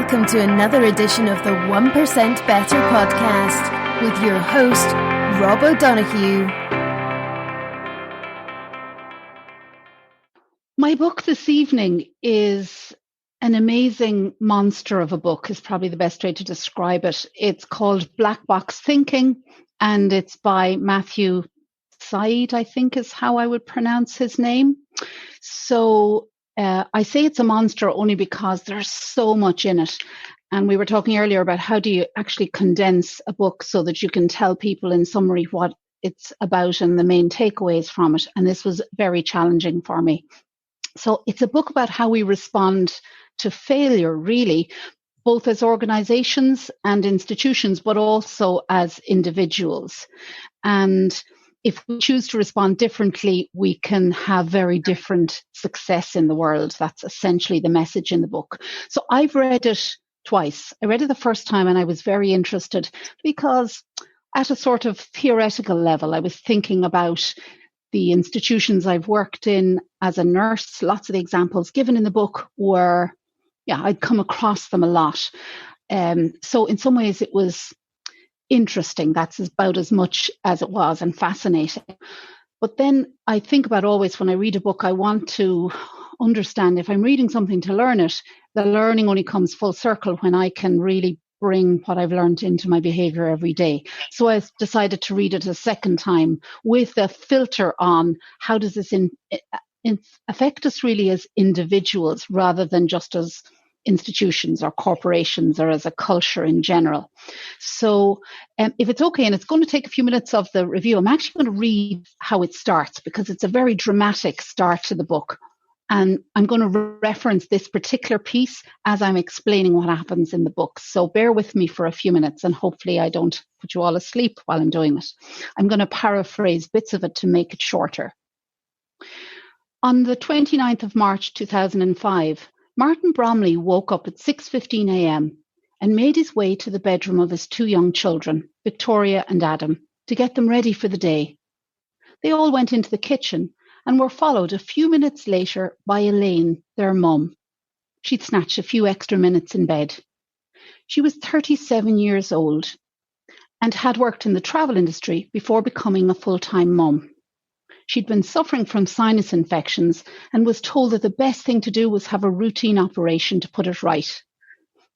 welcome to another edition of the 1% Better podcast with your host, Rob O'Donoghue. My book this evening is an amazing monster of a book, is probably the best way to describe it. It's called Black Box Thinking, and it's by Matthew Syed, I think is how I would pronounce his name. So I say it's a monster only because there's so much in it. And we were talking earlier about how do you actually condense a book so that you can tell people in summary what it's about and the main takeaways from it. And this was very challenging for me. So it's a book about how we respond to failure, really, both as organizations and institutions, but also as individuals. And if we choose to respond differently, we can have very different success in the world. That's essentially the message in the book. So I've read it twice. I read it the first time and I was very interested because at a sort of theoretical level, I was thinking about the institutions I've worked in as a nurse. Lots of the examples given in the book were, I'd come across them a lot. So in some ways it was interesting. That's about as much as it was, and fascinating. But then I think about always when I read a book, I want to understand if I'm reading something to learn it, the learning only comes full circle when I can really bring what I've learned into my behavior every day. So I decided to read it a second time with a filter on how does this affect us really as individuals rather than just as institutions or corporations or as a culture in general. So if it's okay, and it's going to take a few minutes of the review, I'm actually going to read how it starts because it's a very dramatic start to the book. And I'm going to reference this particular piece as I'm explaining what happens in the book. So bear with me for a few minutes and hopefully I don't put you all asleep while I'm doing it. I'm going to paraphrase bits of it to make it shorter. On the 29th of March 2005, Martin Bromley woke up at 6:15 a.m. and made his way to the bedroom of his two young children, Victoria and Adam, to get them ready for the day. They all went into the kitchen and were followed a few minutes later by Elaine, their mum. She'd snatched a few extra minutes in bed. She was 37 years old and had worked in the travel industry before becoming a full-time mum. She'd been suffering from sinus infections and was told that the best thing to do was have a routine operation to put it right.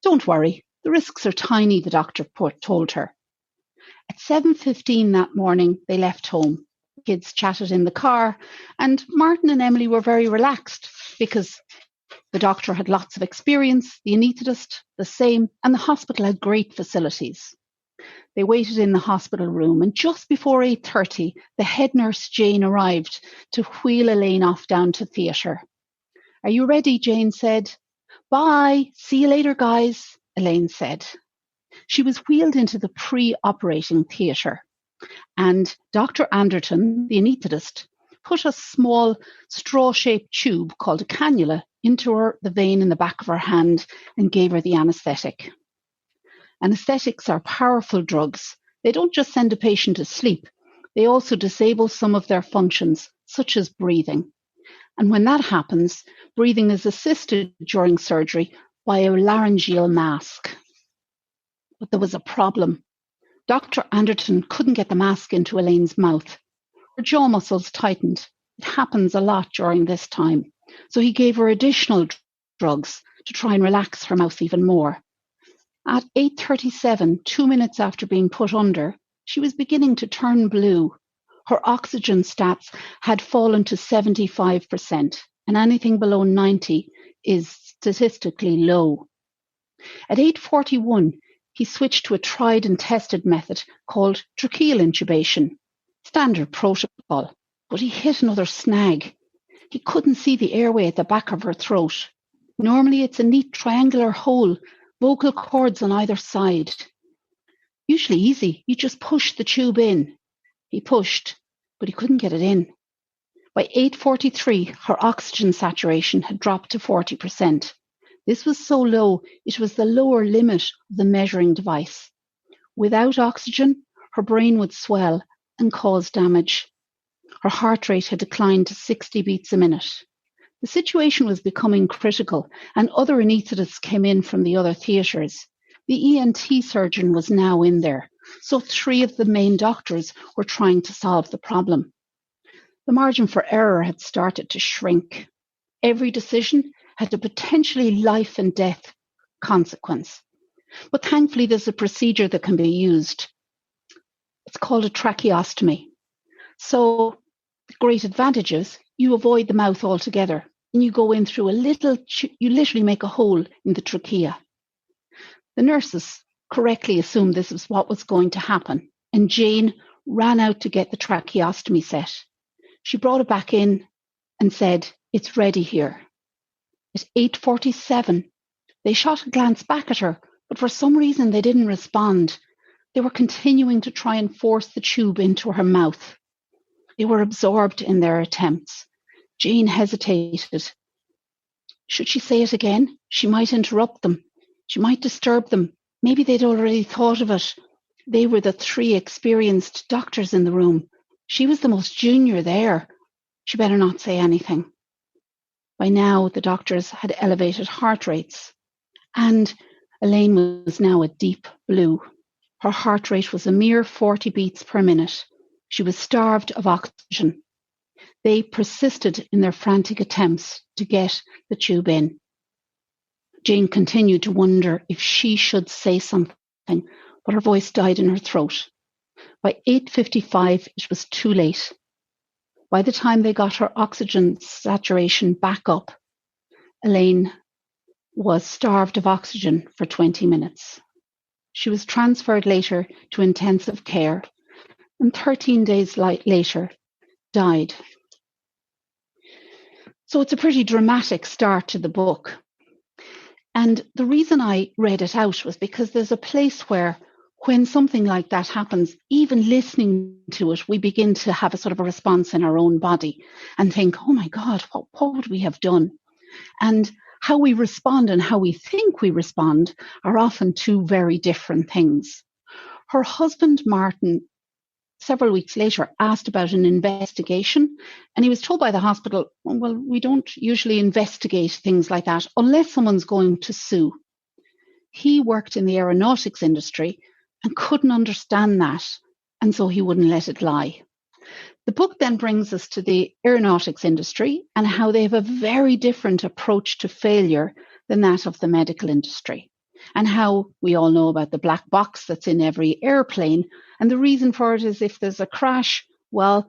Don't worry, the risks are tiny, the doctor told her. At 7:15 that morning, they left home. The kids chatted in the car, and Martin and Emily were very relaxed because the doctor had lots of experience, the anaesthetist the same, and the hospital had great facilities. They waited in the hospital room, and just before 8:30, the head nurse, Jane, arrived to wheel Elaine off down to theatre. "Are you ready?" Jane said. "Bye. See you later, guys," Elaine said. She was wheeled into the pre-operating theatre, and Dr. Anderton, the anaesthetist, put a small straw-shaped tube called a cannula into the vein in the back of her hand and gave her the anaesthetic. Anesthetics are powerful drugs. They don't just send a patient to sleep. They also disable some of their functions, such as breathing. And when that happens, breathing is assisted during surgery by a laryngeal mask. But there was a problem. Dr. Anderton couldn't get the mask into Elaine's mouth. Her jaw muscles tightened. It happens a lot during this time. So he gave her additional drugs to try and relax her mouth even more. At 8:37, 2 minutes after being put under, she was beginning to turn blue. Her oxygen stats had fallen to 75%, and anything below 90 is statistically low. At 8:41, he switched to a tried and tested method called tracheal intubation, standard protocol, but he hit another snag. He couldn't see the airway at the back of her throat. Normally it's a neat triangular hole, vocal cords on either side. Usually easy, you just push the tube in. He pushed, but he couldn't get it in. By 8:43, her oxygen saturation had dropped to 40%. This was so low, it was the lower limit of the measuring device. Without oxygen, her brain would swell and cause damage. Her heart rate had declined to 60 beats a minute. The situation was becoming critical, and other anaesthetists came in from the other theatres. The ENT surgeon was now in there, so 3 of the main doctors were trying to solve the problem. The margin for error had started to shrink. Every decision had a potentially life and death consequence. But thankfully, there's a procedure that can be used. It's called a tracheostomy. So the great advantage is you avoid the mouth altogether, and you go in through you literally make a hole in the trachea. The nurses correctly assumed this was what was going to happen, and Jane ran out to get the tracheostomy set. She brought it back in and said, "It's ready here." At 8:47, they shot a glance back at her, but for some reason they didn't respond. They were continuing to try and force the tube into her mouth. They were absorbed in their attempts. Jane hesitated. Should she say it again? She might interrupt them. She might disturb them. Maybe they'd already thought of it. They were the 3 experienced doctors in the room. She was the most junior there. She better not say anything. By now, the doctors had elevated heart rates, and Elaine was now a deep blue. Her heart rate was a mere 40 beats per minute. She was starved of oxygen. They persisted in their frantic attempts to get the tube in. Jane continued to wonder if she should say something, but her voice died in her throat. By 8:55, it was too late. By the time they got her oxygen saturation back up, Elaine was starved of oxygen for 20 minutes. She was transferred later to intensive care, and 13 days later died. So it's a pretty dramatic start to the book. And the reason I read it out was because there's a place where when something like that happens, even listening to it, we begin to have a sort of a response in our own body and think, oh my God, what would we have done? And how we respond and how we think we respond are often 2 very different things. Her husband, Martin, several weeks later, asked about an investigation, and he was told by the hospital, well, we don't usually investigate things like that unless someone's going to sue. He worked in the aeronautics industry and couldn't understand that, and so he wouldn't let it lie. The book then brings us to the aeronautics industry and how they have a very different approach to failure than that of the medical industry, and how we all know about the black box that's in every airplane. And the reason for it is if there's a crash, well,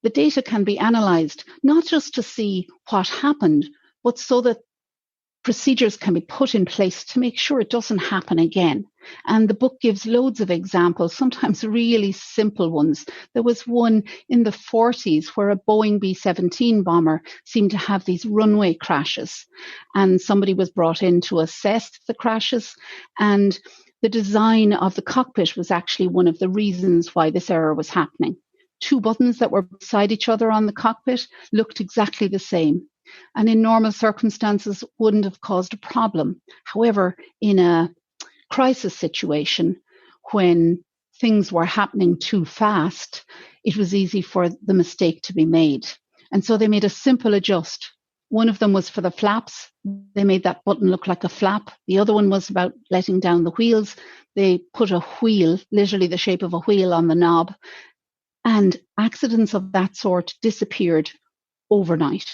the data can be analysed, not just to see what happened, but so that procedures can be put in place to make sure it doesn't happen again. And the book gives loads of examples, sometimes really simple ones. There was one in the 40s where a Boeing B-17 bomber seemed to have these runway crashes, and somebody was brought in to assess the crashes, and the design of the cockpit was actually one of the reasons why this error was happening. 2 buttons that were beside each other on the cockpit looked exactly the same, and in normal circumstances wouldn't have caused a problem. However, in a crisis situation, when things were happening too fast, it was easy for the mistake to be made. And so they made a simple adjust. One of them was for the flaps. They made that button look like a flap. The other one was about letting down the wheels. They put a wheel, literally the shape of a wheel, on the knob. And accidents of that sort disappeared overnight.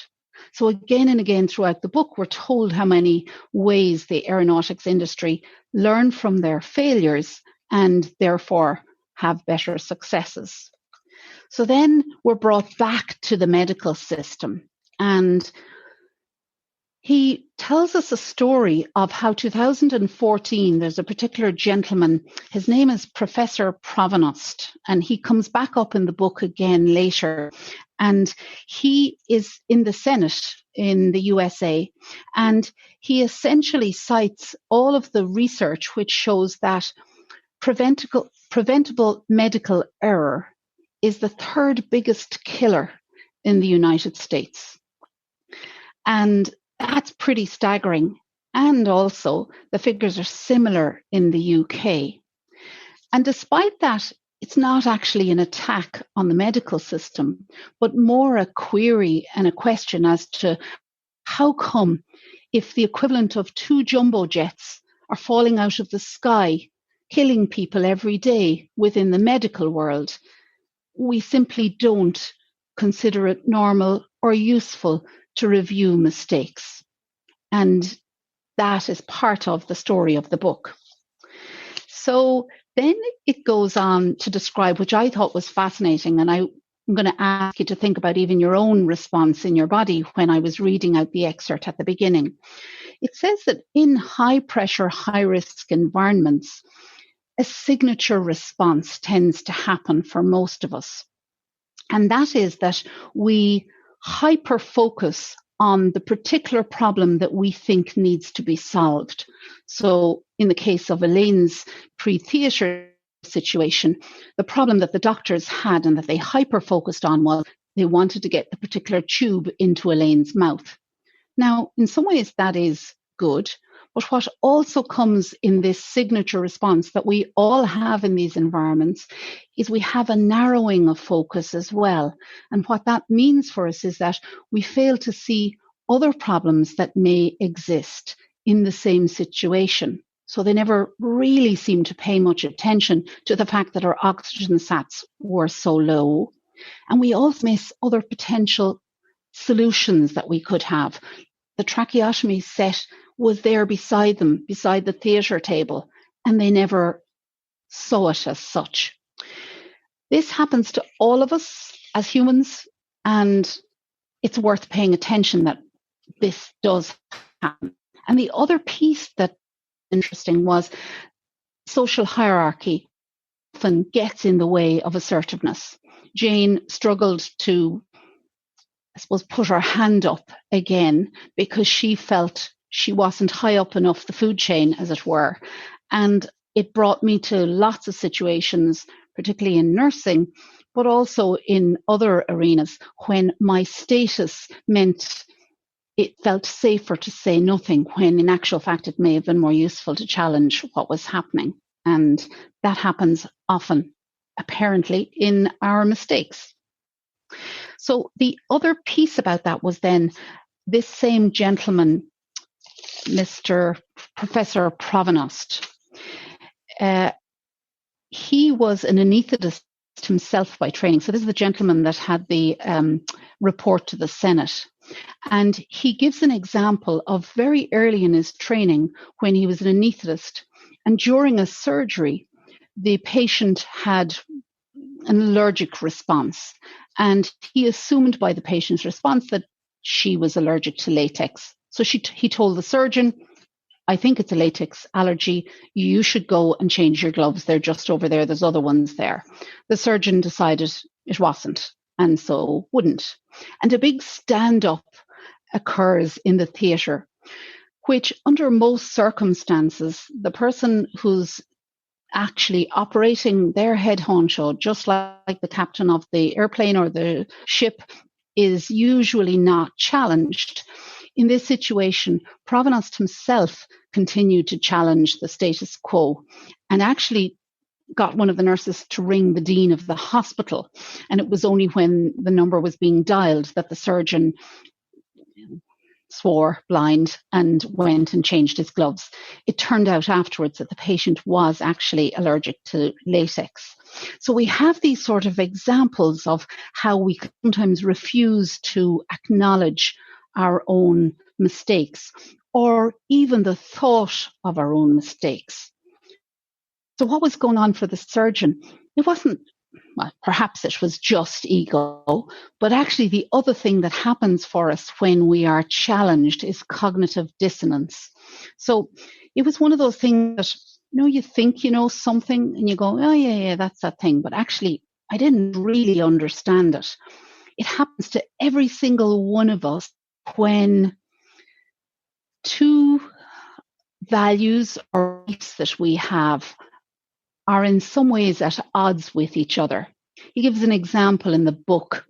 So again and again throughout the book, we're told how many ways the aeronautics industry learn from their failures and therefore have better successes. So then we're brought back to the medical system, and he tells us a story of how 2014, there's a particular gentleman, his name is Professor Provost, and he comes back up in the book again later. And he is in the Senate in the USA, and he essentially cites all of the research which shows that preventable medical error is the 3rd biggest killer in the United States. And that's pretty staggering. And also, the figures are similar in the UK. And despite that, it's not actually an attack on the medical system, but more a query and a question as to how come if the equivalent of 2 jumbo jets are falling out of the sky, killing people every day within the medical world, we simply don't consider it normal or useful to review mistakes? And that is part of the story of the book. So then it goes on to describe, which I thought was fascinating, and I'm going to ask you to think about even your own response in your body when I was reading out the excerpt at the beginning. It says that in high pressure, high risk environments, a signature response tends to happen for most of us. And that is that we hyper focus on the particular problem that we think needs to be solved. So in the case of Elaine's pre-theatre situation, the problem that the doctors had and that they hyper focused on was they wanted to get the particular tube into Elaine's mouth. Now, in some ways that is good, but what also comes in this signature response that we all have in these environments is we have a narrowing of focus as well. And what that means for us is that we fail to see other problems that may exist in the same situation. So they never really seem to pay much attention to the fact that our oxygen sats were so low. And we also miss other potential solutions that we could have. The tracheotomy set was there beside them, beside the theatre table, and they never saw it as such. This happens to all of us as humans, and it's worth paying attention that this does happen. And the other piece that's interesting was social hierarchy often gets in the way of assertiveness. Jane struggled to, I suppose, put her hand up again because she felt she wasn't high up enough the food chain, as it were. And it brought me to lots of situations, particularly in nursing, but also in other arenas, when my status meant it felt safer to say nothing, when in actual fact it may have been more useful to challenge what was happening. And that happens often, apparently, in our mistakes. So the other piece about that was then this same gentleman, Mr. Professor Provenost. He was an anaesthetist himself by training. So this is the gentleman that had the report to the Senate. And he gives an example of very early in his training when he was an anaesthetist. And during a surgery, the patient had an allergic response. And he assumed by the patient's response that she was allergic to latex. So he told the surgeon, I think it's a latex allergy. You should go and change your gloves. They're just over there. There's other ones there. The surgeon decided it wasn't, and so wouldn't. And a big stand-up occurs in the theatre, which under most circumstances, the person who's actually operating their head honcho, just like the captain of the airplane or the ship, is usually not challenged. In this situation, Provenost himself continued to challenge the status quo and actually got one of the nurses to ring the dean of the hospital. And it was only when the number was being dialed that the surgeon swore blind and went and changed his gloves. It turned out afterwards that the patient was actually allergic to latex. So we have these sort of examples of how we sometimes refuse to acknowledge our own mistakes or even the thought of our own mistakes. So what was going on for the surgeon? It wasn't, well, perhaps it was just ego, but actually the other thing that happens for us when we are challenged is cognitive dissonance. So it was one of those things that, you think you know something and you go, oh yeah, that's that thing. But actually, I didn't really understand it. It happens to every single one of us when two values or beliefs that we have are in some ways at odds with each other. He gives an example in the book,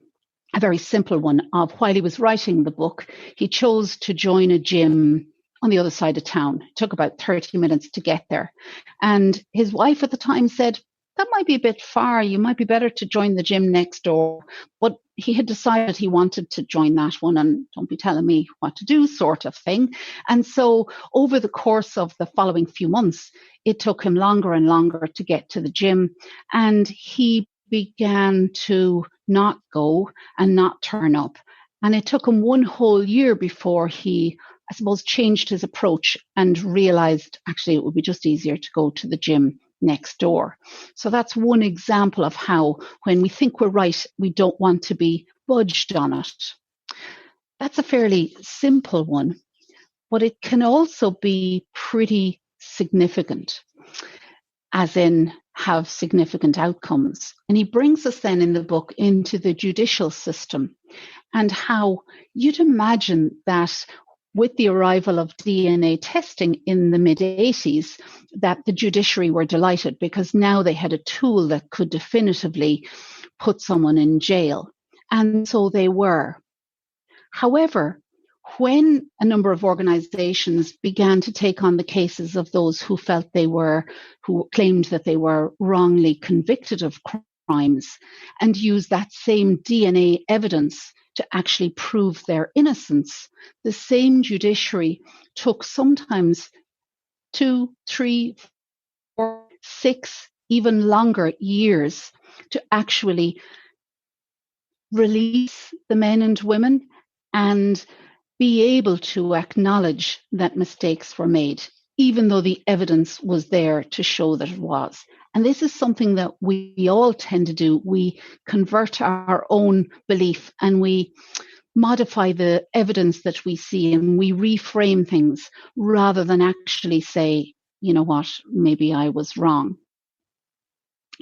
a very simple one, of while he was writing the book, he chose to join a gym on the other side of town. It took about 30 minutes to get there. And his wife at the time said, that might be a bit far. You might be better to join the gym next door. But he had decided he wanted to join that one, and don't be telling me what to do sort of thing. And so over the course of the following few months, it took him longer and longer to get to the gym. And he began to not go and not turn up. And it took him one whole year before he, I suppose, changed his approach and realized actually it would be just easier to go to the gym next door. So that's one example of how when we think we're right, we don't want to be budged on it. That's a fairly simple one, but it can also be pretty significant, as in have significant outcomes. And he brings us then in the book into the judicial system and how you'd imagine that with the arrival of DNA testing in the mid-80s, that the judiciary were delighted because now they had a tool that could definitively put someone in jail. And so they were. However, when a number of organizations began to take on the cases of those who felt who claimed that they were wrongly convicted of crimes and used that same DNA evidence to actually prove their innocence, the same judiciary took sometimes 2, 3, 4, 6, even longer years to actually release the men and women and be able to acknowledge that mistakes were made, even though the evidence was there to show that it was. And this is something that we all tend to do. We convert our own belief and we modify the evidence that we see and we reframe things rather than actually say, you know what, maybe I was wrong.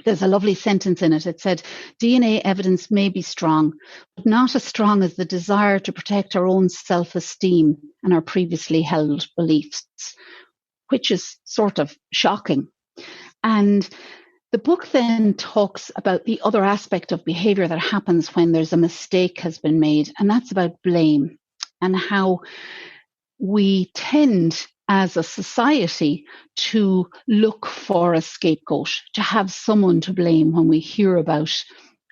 There's a lovely sentence in it. It said, DNA evidence may be strong, but not as strong as the desire to protect our own self-esteem and our previously held beliefs, which is sort of shocking. And the book then talks about the other aspect of behavior that happens when there's a mistake has been made, and that's about blame and how we tend as a society to look for a scapegoat, to have someone to blame when we hear about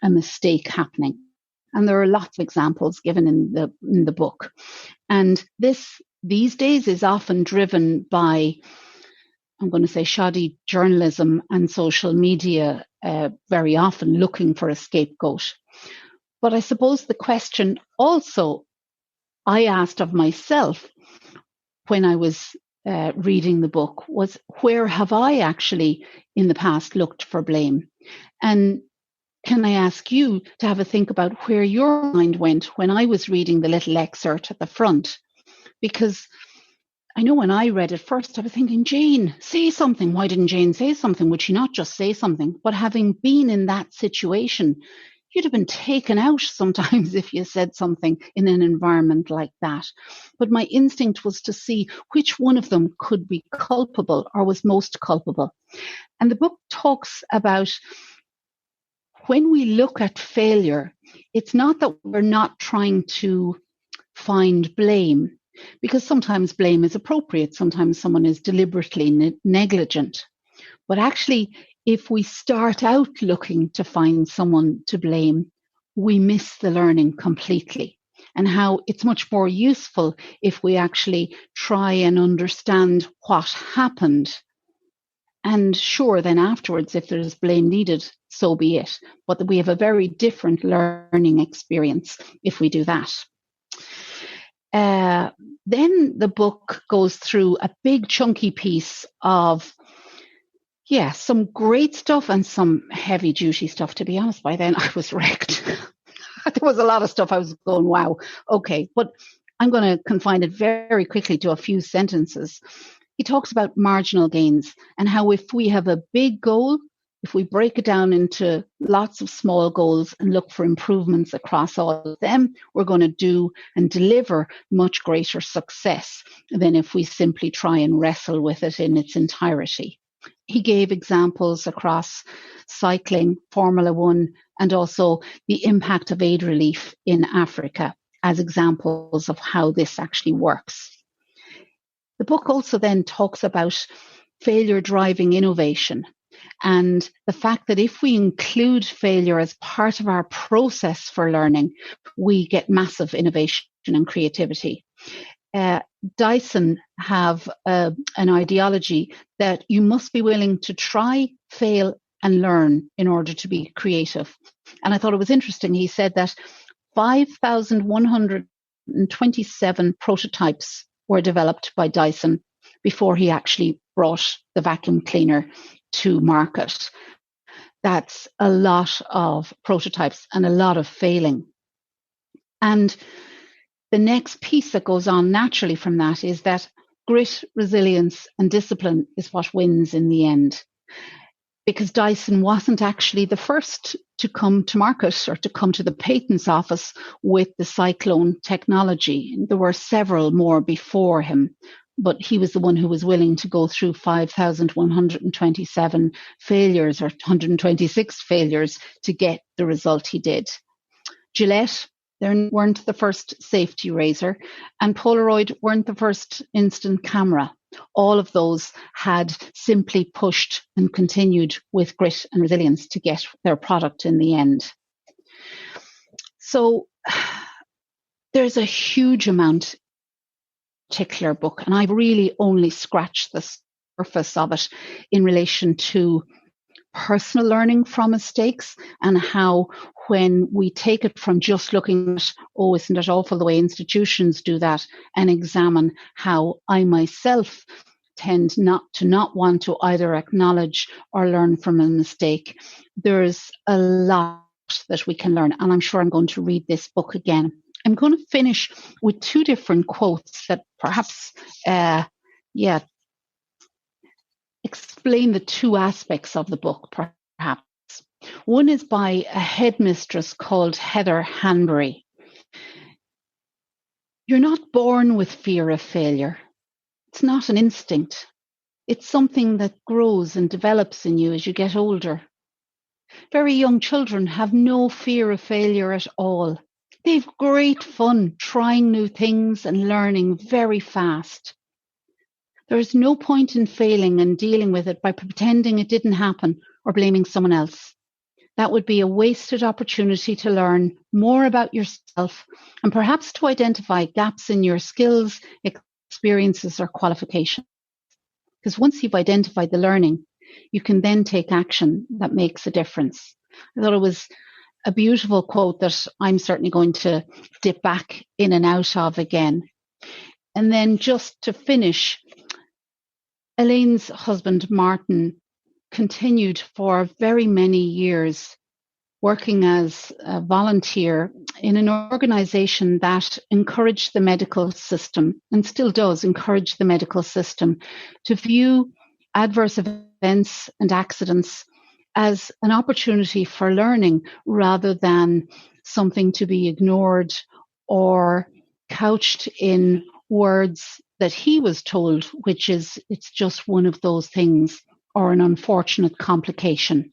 a mistake happening. And there are lots of examples given in the book. And these days is often driven by, I'm going to say, shoddy journalism and social media, very often looking for a scapegoat. But I suppose the question also I asked of myself when I was reading the book was, where have I actually in the past looked for blame? And can I ask you to have a think about where your mind went when I was reading the little excerpt at the front? Because I know when I read it first, I was thinking, Jane, say something. Why didn't Jane say something? Would she not just say something? But having been in that situation, you'd have been taken out sometimes if you said something in an environment like that. But my instinct was to see which one of them could be culpable or was most culpable. And the book talks about when we look at failure, it's not that we're not trying to find blame, because sometimes blame is appropriate. Sometimes someone is deliberately negligent. But actually, if we start out looking to find someone to blame, we miss the learning completely. And how it's much more useful if we actually try and understand what happened. And sure, then afterwards, if there's blame needed, so be it. But we have a very different learning experience if we do that. Then the book goes through a big chunky piece of, some great stuff and some heavy duty stuff. To be honest, by then I was wrecked. There was a lot of stuff I was going, wow, okay. But I'm going to confine it very quickly to a few sentences. He talks about marginal gains and how if we have a big goal, if we break it down into lots of small goals and look for improvements across all of them, we're going to do and deliver much greater success than if we simply try and wrestle with it in its entirety. He gave examples across cycling, Formula One, and also the impact of aid relief in Africa as examples of how this actually works. The book also then talks about failure driving innovation. And the fact that if we include failure as part of our process for learning, we get massive innovation and creativity. Dyson have an ideology that you must be willing to try, fail, and learn in order to be creative. And I thought it was interesting. He said that 5,127 prototypes were developed by Dyson before he actually brought the vacuum cleaner to market. That's a lot of prototypes and a lot of failing. And the next piece that goes on naturally from that is that grit, resilience, and discipline is what wins in the end. Because Dyson wasn't actually the first to come to market or to come to the patents office with the cyclone technology. There were several more before him, but he was the one who was willing to go through 5,127 failures or 126 failures to get the result he did. Gillette, they weren't the first safety razor, and Polaroid weren't the first instant camera. All of those had simply pushed and continued with grit and resilience to get their product in the end. So there's a huge amount in this particular book, and I've really only scratched the surface of it in relation to personal learning from mistakes and how when we take it from just looking at, oh, isn't it awful the way institutions do that, and examine how I myself tend not want to either acknowledge or learn from a mistake. There's a lot that we can learn, and I'm sure I'm going to read this book again. I'm going to finish with two different quotes that perhaps explain the two aspects of the book, perhaps. One is by a headmistress called Heather Hanbury. You're not born with fear of failure. It's not an instinct. It's something that grows and develops in you as you get older. Very young children have no fear of failure at all. They've great fun trying new things and learning very fast. There is no point in failing and dealing with it by pretending it didn't happen or blaming someone else. That would be a wasted opportunity to learn more about yourself and perhaps to identify gaps in your skills, experiences, or qualifications. Because once you've identified the learning, you can then take action that makes a difference. I thought it was a beautiful quote that I'm certainly going to dip back in and out of again. And then just to finish, Elaine's husband, Martin, continued for very many years working as a volunteer in an organization that encouraged the medical system, and still does encourage the medical system, to view adverse events and accidents as an opportunity for learning rather than something to be ignored or couched in words that he was told, which is, it's just one of those things or an unfortunate complication.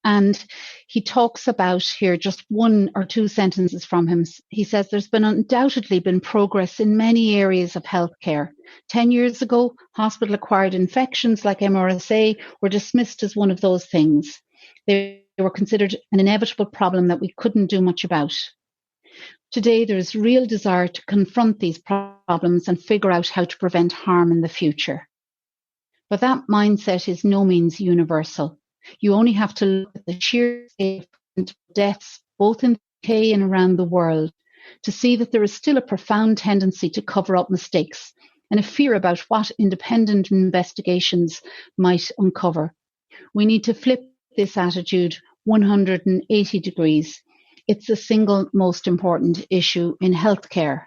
And he talks about here, just one or two sentences from him. He says, there's been undoubtedly been progress in many areas of healthcare. 10 years ago, hospital-acquired infections like MRSA were dismissed as one of those things. They were considered an inevitable problem that we couldn't do much about. Today, there is real desire to confront these problems and figure out how to prevent harm in the future. But that mindset is no means universal. You only have to look at the sheer scale of deaths, both in the UK and around the world, to see that there is still a profound tendency to cover up mistakes and a fear about what independent investigations might uncover. We need to flip this attitude 180 degrees. It's the single most important issue in healthcare.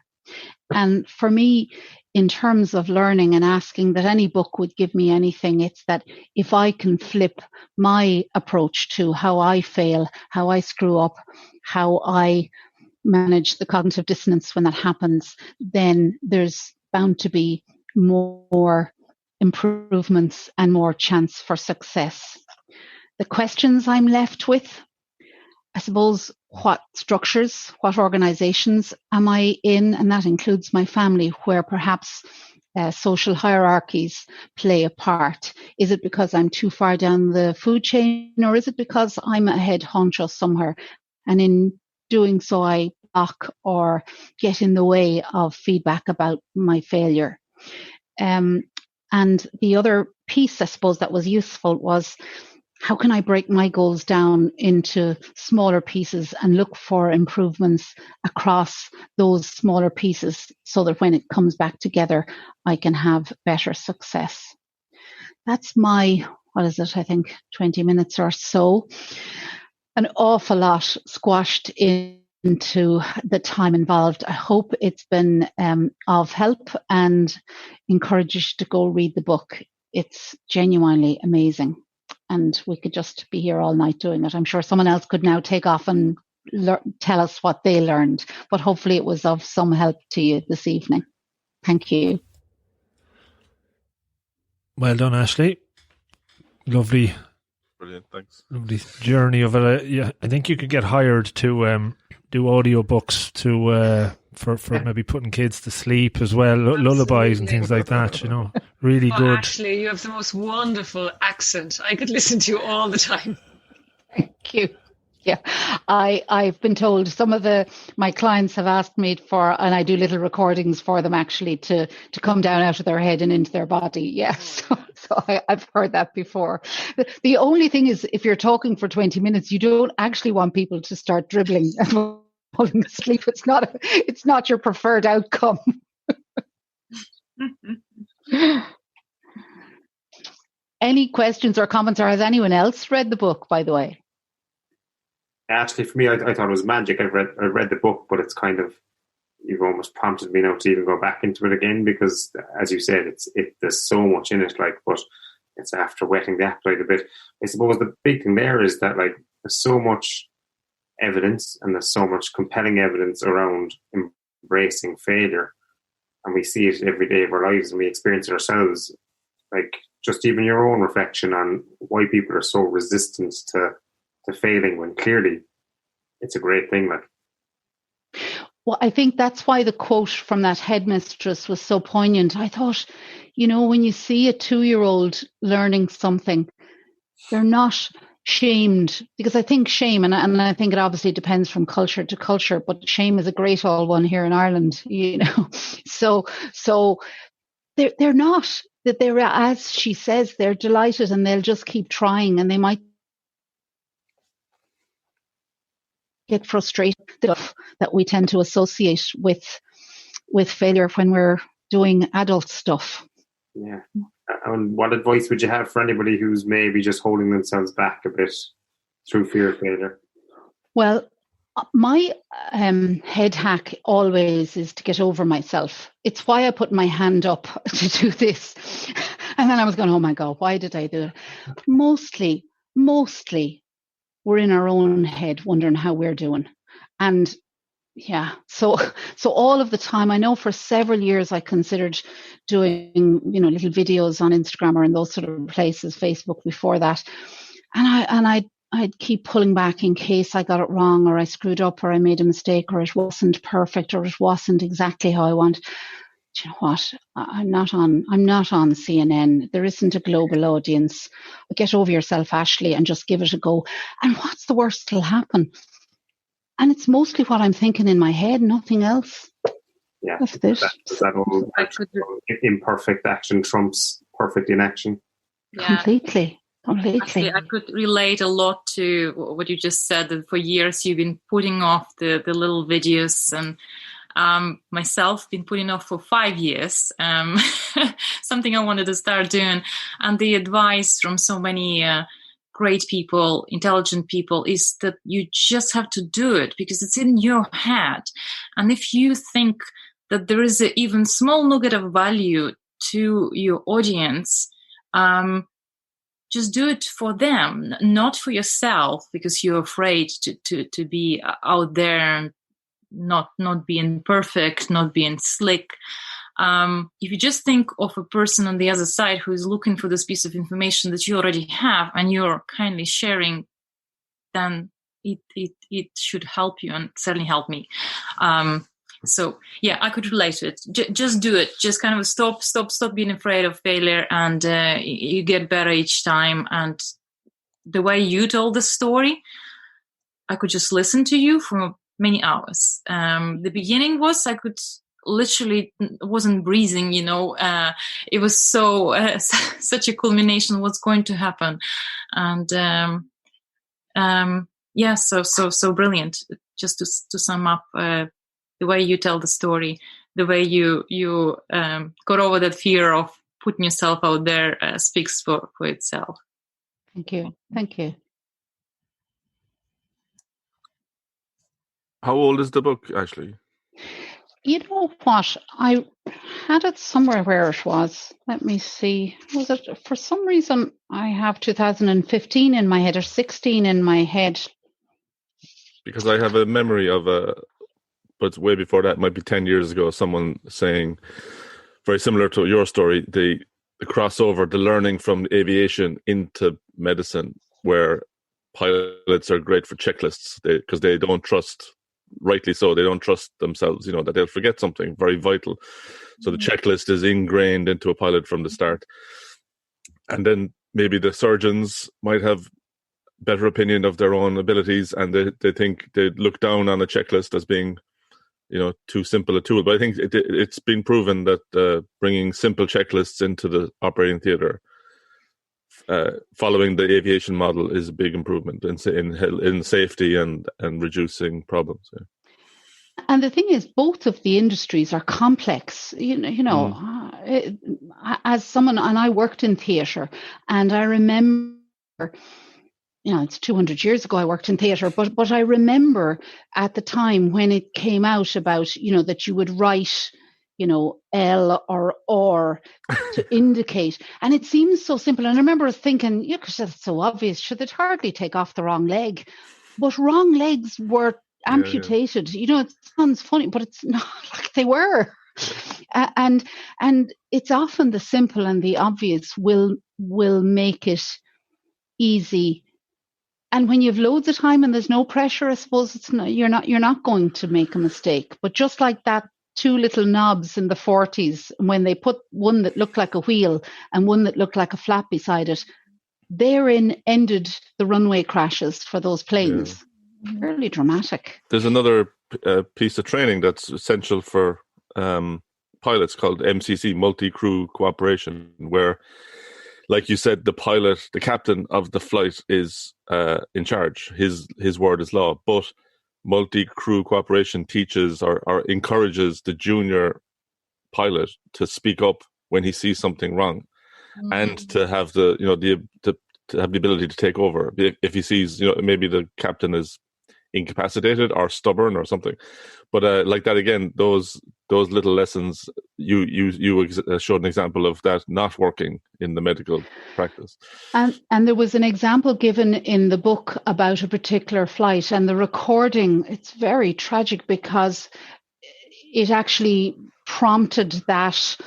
And for me, in terms of learning and asking that any book would give me anything, it's that if I can flip my approach to how I fail, how I screw up, how I manage the cognitive dissonance when that happens, then there's bound to be more improvements and more chance for success. The questions I'm left with, I suppose, what structures, what organizations am I in? And that includes my family, where perhaps social hierarchies play a part? Is it because I'm too far down the food chain, or is it because I'm a head honcho somewhere, and in doing so I block or get in the way of feedback about my failure? And the other piece, I suppose, that was useful was, how can I break my goals down into smaller pieces and look for improvements across those smaller pieces so that when it comes back together, I can have better success? That's my, 20 minutes or so. An awful lot squashed into the time involved. I hope it's been of help, and encourage you to go read the book. It's genuinely amazing. And we could just be here all night doing it. I'm sure someone else could now take off and tell us what they learned. But hopefully it was of some help to you this evening. Thank you. Well done, Ashleigh. Lovely. Brilliant, thanks. Lovely journey of it. Yeah, I think you could get hired to do audiobooks for maybe putting kids to sleep as well, lullabies and things like that, really good. Ashleigh, you have the most wonderful accent. I could listen to you all the time. Thank you. Yeah, I've been told some of my clients have asked me and I do little recordings for them actually to come down out of their head and into their body. Yes, so I've heard that before. The only thing is, if you're talking for 20 minutes, you don't actually want people to start dribbling and falling asleep. It's not your preferred outcome. Any questions or comments, or has anyone else read the book, by the way? Actually, for me, I thought it was magic. I read the book, but it's kind of, you've almost prompted me now to even go back into it again, because, as you said, there's so much in it. But it's after wetting the appetite a bit. I suppose the big thing there is that there's so much evidence, and there's so much compelling evidence around embracing failure, and we see it every day of our lives, and we experience it ourselves. Just even your own reflection on why people are so resistant to failing, when clearly it's a great thing. Well, I think that's why the quote from that headmistress was so poignant. I thought, when you see a 2-year-old learning something, they're not shamed, because I think shame, and I think it obviously depends from culture to culture, but shame is a great old one here in Ireland, So they're not, that they're, as she says, they're delighted and they'll just keep trying, and they might get frustrated that we tend to associate with failure when we're doing adult stuff. Yeah. And what advice would you have for anybody who's maybe just holding themselves back a bit through fear of failure? Well, my head hack always is to get over myself. It's why I put my hand up to do this. And then I was going, oh my God, why did I do it? Mostly we're in our own head wondering how we're doing. And yeah, so all of the time, I know for several years I considered doing, little videos on Instagram or in those sort of places, Facebook before that. And I'd keep pulling back in case I got it wrong, or I screwed up, or I made a mistake, or it wasn't perfect, or it wasn't exactly how I want. Do you know what? I'm not on CNN. There isn't a global audience. Get over yourself, Ashleigh, and just give it a go. And what's the worst that'll happen? And it's mostly what I'm thinking in my head, nothing else. Yeah, that's it. That whole imperfect action trumps perfect inaction. Yeah. Completely. Actually, I could relate a lot to what you just said, that for years you've been putting off the little videos, and myself been putting off for 5 years, something I wanted to start doing. And the advice from so many great people, intelligent people, is that you just have to do it because it's in your head. And if you think that there is an even small nugget of value to your audience, just do it for them, not for yourself, because you're afraid to be out there and not being perfect, not being slick. If you just think of a person on the other side who is looking for this piece of information that you already have and you're kindly sharing, then it should help you, and certainly help me. So yeah, I could relate to it. Just do it. Just kind of stop being afraid of failure, and you get better each time. And the way you told the story, I could just listen to you for many hours. The beginning was I could literally wasn't breathing. It was so such a culmination of what's going to happen, and yeah, so brilliant. Just to sum up. The way you tell the story, the way you got over that fear of putting yourself out there speaks for itself. Thank you. How old is the book, Ashleigh? You know what? I had it somewhere where it was. Let me see. Was it, for some reason, I have 2015 in my head or 16 in my head. Because I have a memory of but it's way before that, might be 10 years ago, someone saying, very similar to your story, the crossover, the learning from aviation into medicine, where pilots are great for checklists because they don't trust, rightly so, they don't trust themselves, that they'll forget something very vital. So the checklist is ingrained into a pilot from the start. And then maybe the surgeons might have better opinion of their own abilities, and they think they look down on a checklist as being too simple a tool. But I think it's been proven that bringing simple checklists into the operating theatre, following the aviation model, is a big improvement in safety and reducing problems. Yeah. And the thing is, both of the industries are complex. As someone, and I worked in theatre, and I remember, it's 200 years ago I worked in theatre, but I remember at the time when it came out about, that you would write, L or to indicate. And it seems so simple. And I remember thinking, because that's so obvious, should it hardly take off the wrong leg? But wrong legs were amputated. Yeah. It sounds funny, but it's not like they were. And it's often the simple and the obvious will make it easy. And when you have loads of time and there's no pressure, I suppose you're not going to make a mistake. But just like that, two little knobs in the 40s, when they put one that looked like a wheel and one that looked like a flap beside it, therein ended the runway crashes for those planes. Yeah. Fairly dramatic. There's another piece of training that's essential for pilots called MCC, multi-crew cooperation, where, like you said, the captain of the flight is in charge. His word is law. But multi-crew cooperation teaches or encourages the junior pilot to speak up when he sees something wrong, and to have to have the ability to take over if he sees maybe the captain is incapacitated or stubborn or something. But like that again, those little lessons, you showed an example of that not working in the medical practice. And there was an example given in the book about a particular flight, and the recording, it's very tragic because it actually prompted that,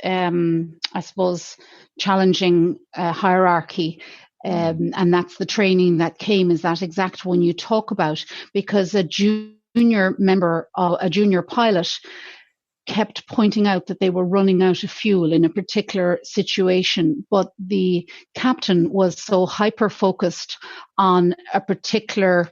I suppose, challenging hierarchy. And that's the training that came, is that exact one you talk about, because a junior pilot kept pointing out that they were running out of fuel in a particular situation, but the captain was so hyper-focused on a particular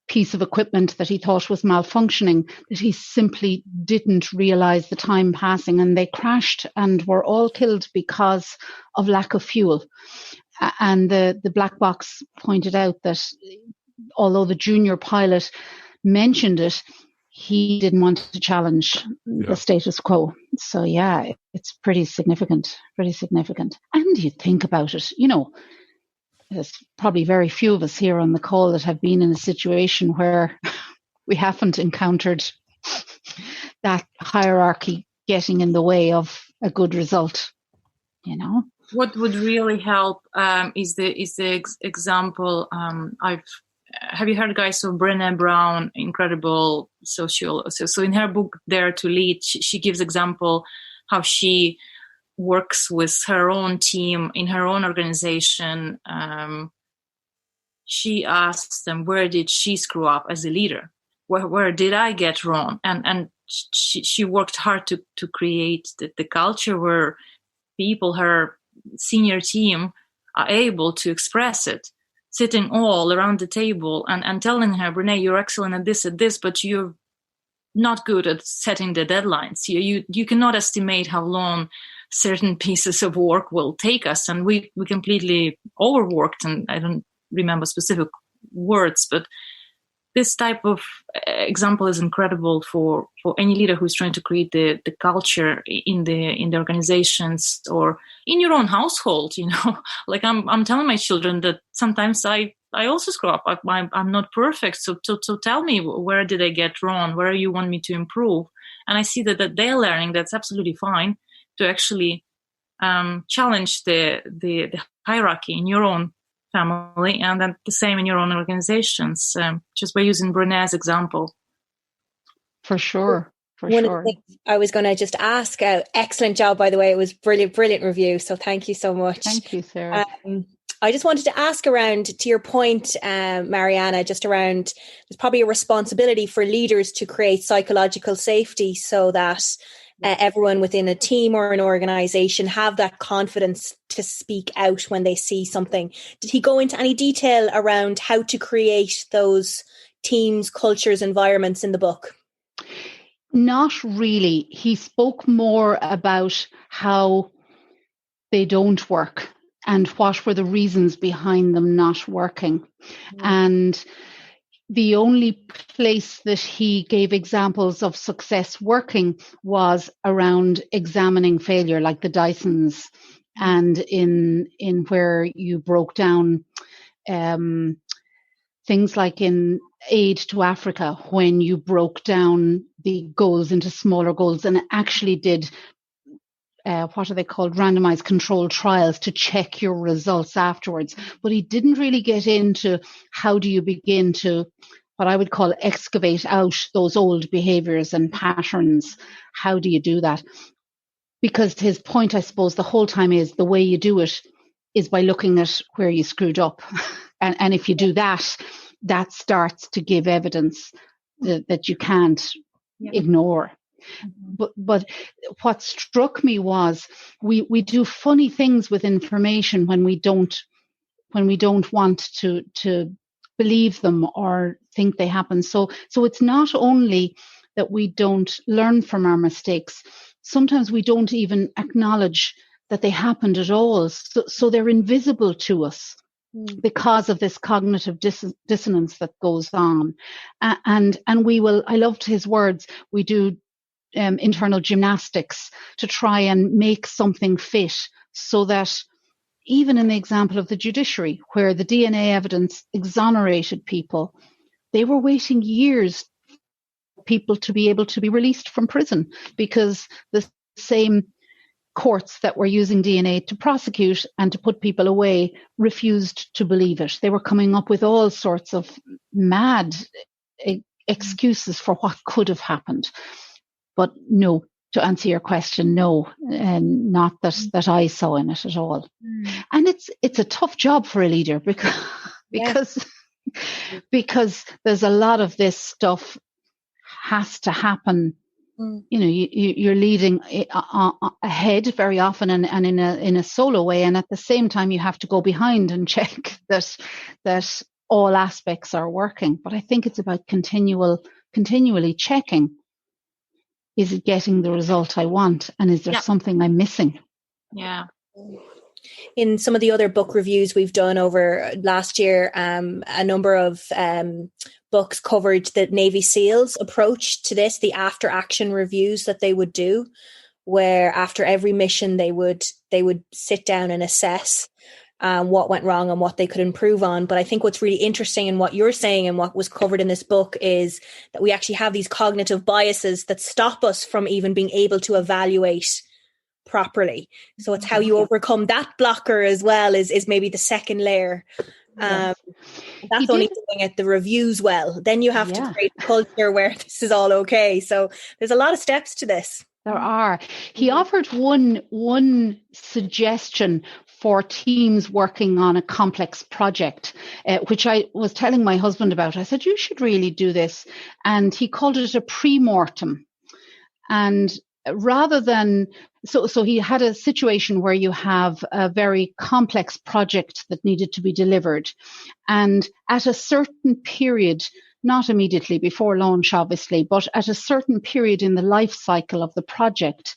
piece of equipment that he thought was malfunctioning that he simply didn't realize the time passing, and they crashed and were all killed because of lack of fuel. And the black box pointed out that although the junior pilot mentioned it, he didn't want to challenge the status quo. So yeah, it's pretty significant. And you think about it, there's probably very few of us here on the call that have been in a situation where we haven't encountered that hierarchy getting in the way of a good result, What would really help is the example. Have you heard, guys, of Brené Brown, incredible sociologist? So in her book Dare to Lead, she gives example how she works with her own team in her own organization. She asks them, where did she screw up as a leader? Where did I get wrong? And she worked hard to create the culture where people, her senior team, are able to express it, sitting all around the table and telling her, Brene, you're excellent at this, but you're not good at setting the deadlines. You cannot estimate how long certain pieces of work will take us. And we completely overworked, and I don't remember specific words, but this type of example is incredible for any leader who's trying to create the culture in the organizations or in your own household. Like I'm telling my children that sometimes I also screw up. I'm not perfect. So tell me, where did I get wrong? Where you want me to improve? And I see that they're learning. That's absolutely fine to actually challenge the hierarchy in your own family, and then the same in your own organizations, just by using Brené's example. For sure. One of the things I was going to just ask, excellent job, by the way. It was brilliant review. So thank you so much. Thank you, Sarah. I just wanted to ask around, to your point, Mariana, just around, there's probably a responsibility for leaders to create psychological safety so that everyone within a team or an organization have that confidence to speak out when they see something. Did he go into any detail around how to create those teams, cultures, environments in the book? Not really. He spoke more about how they don't work and what were the reasons behind them not working. And the only place that he gave examples of success working was around examining failure, like the Dysons, and in where you broke down things like in aid to Africa, when you broke down the goals into smaller goals and actually did what are they called, randomized controlled trials to check your results afterwards. But he didn't really get into how do you begin to, what I would call, excavate out those old behaviors and patterns. How do you do that? Because his point, I suppose, the whole time is the way you do it is by looking at where you screwed up. And if you do that, that starts to give evidence that you can't ignore. But what struck me was we do funny things with information when we don't want to believe them or think they happen. So it's not only that we don't learn from our mistakes. Sometimes we don't even acknowledge that they happened at all. So they're invisible to us because of this cognitive dissonance that goes on. And we will, I loved his words, we do internal gymnastics to try and make something fit, so that even in the example of the judiciary, where the DNA evidence exonerated people, they were waiting years for people to be able to be released from prison, because the same courts that were using DNA to prosecute and to put people away refused to believe it. They were coming up with all sorts of mad excuses for what could have happened. But no, to answer your question, no, and not that I saw in it at all. And it's a tough job for a leader because there's a lot of this stuff has to happen. You're leading ahead very often and in a solo way, and at the same time you have to go behind and check that all aspects are working. But I think it's about continually checking. Is it getting the result I want? And is there something I'm missing? Yeah. In some of the other book reviews we've done over last year, a number of books covered the Navy SEALs approach to this, the after action reviews that they would do, where after every mission they would sit down and assess what went wrong and what they could improve on. But I think what's really interesting in what you're saying and what was covered in this book is that we actually have these cognitive biases that stop us from even being able to evaluate properly. So it's how you overcome that blocker as well is maybe the second layer. That's only doing it the reviews well. Then you have to create a culture where this is all okay. So there's a lot of steps to this. There are. He offered one suggestion for teams working on a complex project, which I was telling my husband about. I said, you should really do this. And he called it a pre-mortem. And rather than, so he had a situation where you have a very complex project that needed to be delivered. And at a certain period, not immediately before launch, obviously, but at a certain period in the life cycle of the project,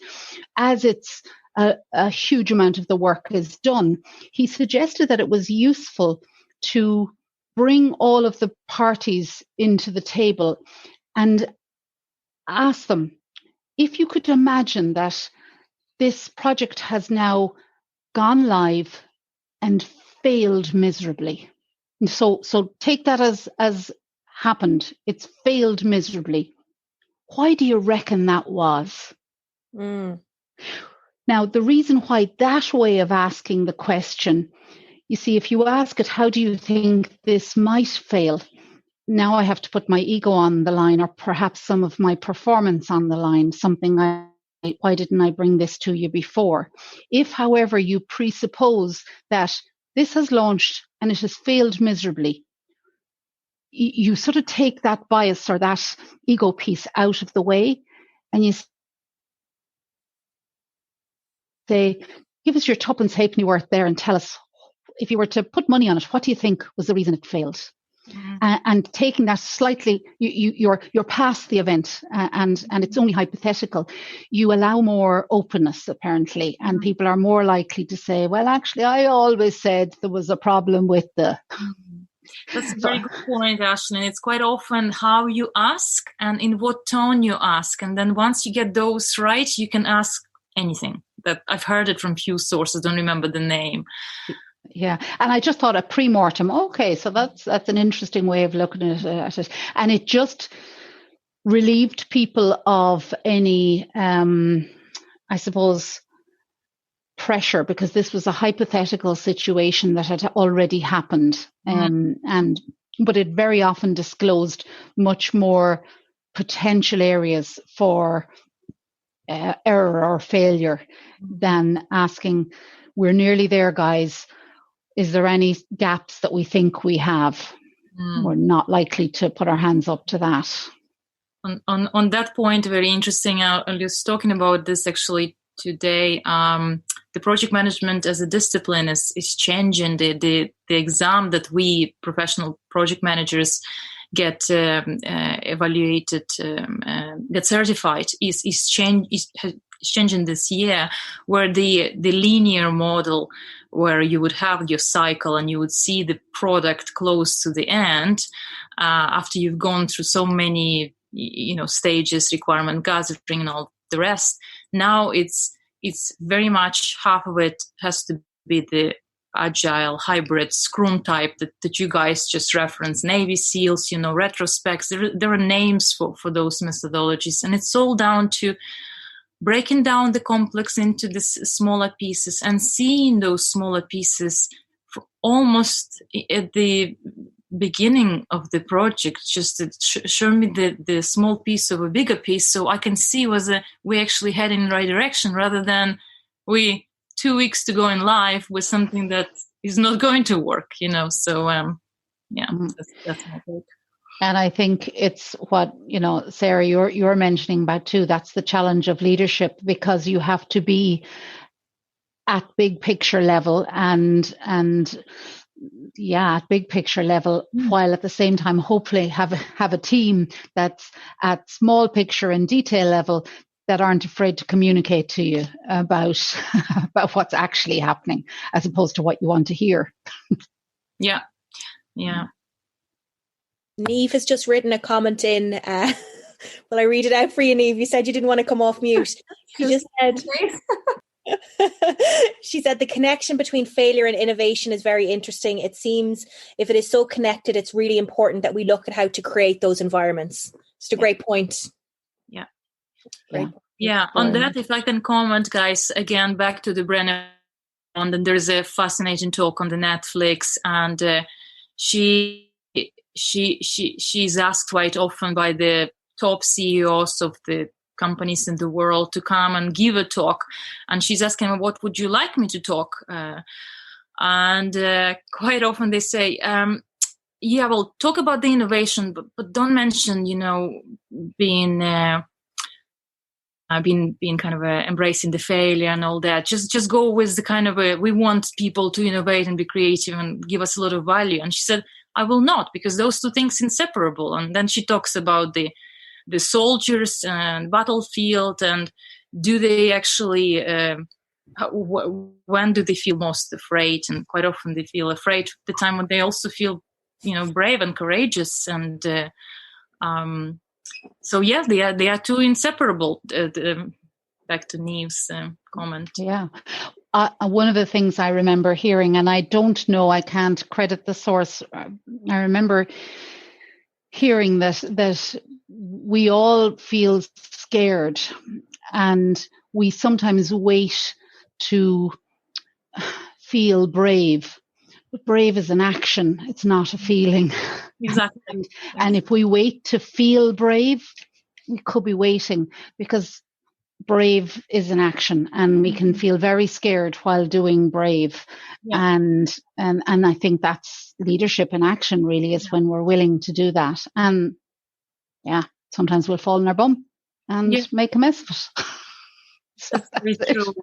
as it's a huge amount of the work is done, he suggested that it was useful to bring all of the parties into the table and ask them, if you could imagine that this project has now gone live and failed miserably. And so take that as happened. It's failed miserably. Why do you reckon that was? Now, the reason why that way of asking the question, you see, if you ask it, how do you think this might fail? Now I have to put my ego on the line, or perhaps some of my performance on the line, why didn't I bring this to you before? If, however, you presuppose that this has launched and it has failed miserably, you sort of take that bias or that ego piece out of the way, and you say, give us your tuppence halfpenny worth there and tell us, if you were to put money on it, what do you think was the reason it failed? Mm-hmm. And taking that slightly, you're past the event, and it's only hypothetical. You allow more openness, apparently, and people are more likely to say, well, actually, I always said there was a problem with the... That's a very good point, Ashleigh. It's quite often how you ask and in what tone you ask. And then once you get those right, you can ask anything. That I've heard it from few sources, don't remember the name. Yeah, and I just thought a pre-mortem. Okay, so that's an interesting way of looking at it, and it just relieved people of any, I suppose, pressure, because this was a hypothetical situation that had already happened, but it very often disclosed much more potential areas for error or failure than asking, "We're nearly there, guys. Is there any gaps that we think we have?" We're not likely to put our hands up to that. On that point, very interesting. I was talking about this actually today. The project management as a discipline is changing. The exam that we professional project managers get evaluated, get certified is changing this year, where the linear model, where you would have your cycle and you would see the product close to the end after you've gone through so many stages, requirement gathering and all the rest. Now it's very much half of it has to be the agile hybrid Scrum type that you guys just referenced, Navy SEALs, retrospects. There are names for those methodologies, and it's all down to breaking down the complex into the smaller pieces and seeing those smaller pieces for almost at the beginning of the project, just to show me the small piece of a bigger piece, so I can see whether we actually head in the right direction, rather than 2 weeks to go in live with something that is not going to work, So, that's my take. And I think it's what, Sarah, you're mentioning about too. That's the challenge of leadership, because you have to be at big picture level and at big picture level, while at the same time, hopefully have a team that's at small picture and detail level that aren't afraid to communicate to you about what's actually happening, as opposed to what you want to hear. Yeah. Niamh has just written a comment in. Will I read it out for you, Niamh? You said you didn't want to come off mute. She just said... She said the connection between failure and innovation is very interesting. It seems if it is so connected, it's really important that we look at how to create those environments. It's a great point. Yeah. Great. Yeah. On that, if I can comment, guys, again, back to the Brenner, and then there's a fascinating talk on the Netflix, and she's asked quite often by the top CEOs of the companies in the world to come and give a talk, and she's asking, what would you like me to talk? And quite often they say, well, talk about the innovation, but don't mention, being being kind of embracing the failure and all that. Just go with the kind of we want people to innovate and be creative and give us a lot of value. And she said, I will not, because those two things inseparable. And then she talks about the soldiers and battlefield, and do they actually when do they feel most afraid? And quite often they feel afraid the time when they also feel brave and courageous. And so yeah, they are two inseparable. Back to Neve's comment. Yeah. One of the things I remember hearing, and I don't know, I can't credit the source. I remember hearing that we all feel scared, and we sometimes wait to feel brave. But brave is an action; it's not a feeling. Exactly. And if we wait to feel brave, we could be waiting, because brave is an action, and we can feel very scared while doing brave. Yeah. And I think that's leadership in action, really, is when we're willing to do that. And yeah, sometimes we'll fall in our bum and make a mess of it. That's very true.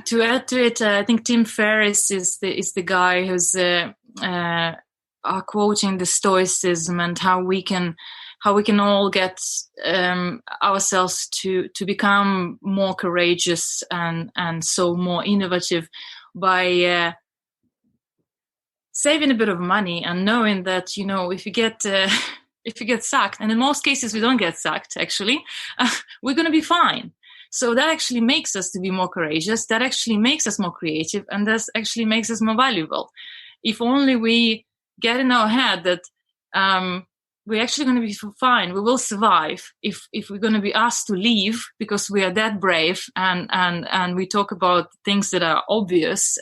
To add to it, I think Tim Ferriss is the guy who's quoting the Stoicism and how we can all get ourselves to become more courageous and so more innovative by saving a bit of money and knowing that if you get sacked, and in most cases we don't get sacked, actually, we're going to be fine. So that actually makes us to be more courageous. That actually makes us more creative, and that actually makes us more valuable. If only we get in our head that we're actually going to be fine, we will survive if we're going to be asked to leave because we are that brave and we talk about things that are obvious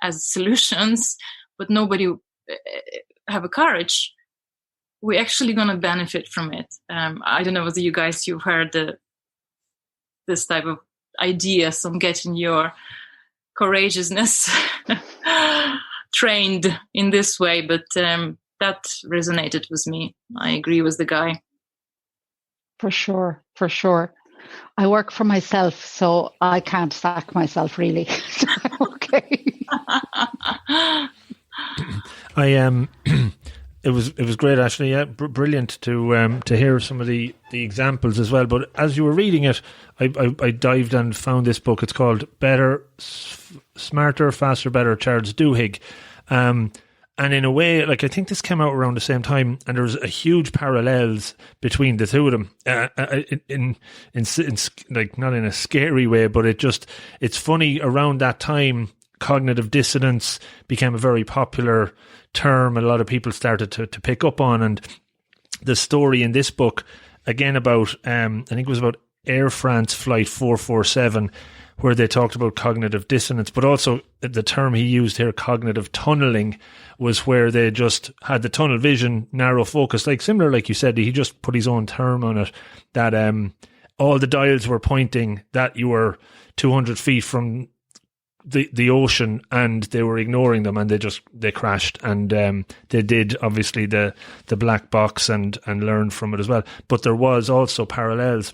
as solutions, but nobody have a courage, we're actually going to benefit from it. I don't know whether you've heard this type of ideas on getting your courageousness trained in this way, but that resonated with me. I agree with the guy. For sure. I work for myself, so I can't sack myself, really. Okay. It was great, Ashleigh. Yeah, brilliant to hear some of the examples as well. But as you were reading it, I dived and found this book. It's called Better, Smarter, Faster, Better, Charles Duhigg. And in a way, I think this came out around the same time, and there's a huge parallels between the two of them. In not in a scary way, but it's funny. Around that time, cognitive dissonance became a very popular term. A lot of people started to pick up on, and the story in this book, again about I think it was about Air France flight 447, where they talked about cognitive dissonance, but also the term he used here, cognitive tunneling, was where they just had the tunnel vision, narrow focus, similar, like you said, he just put his own term on it, that all the dials were pointing that you were 200 feet from the ocean, and they were ignoring them, and they crashed, and they did obviously the black box and learned from it as well. But there was also parallels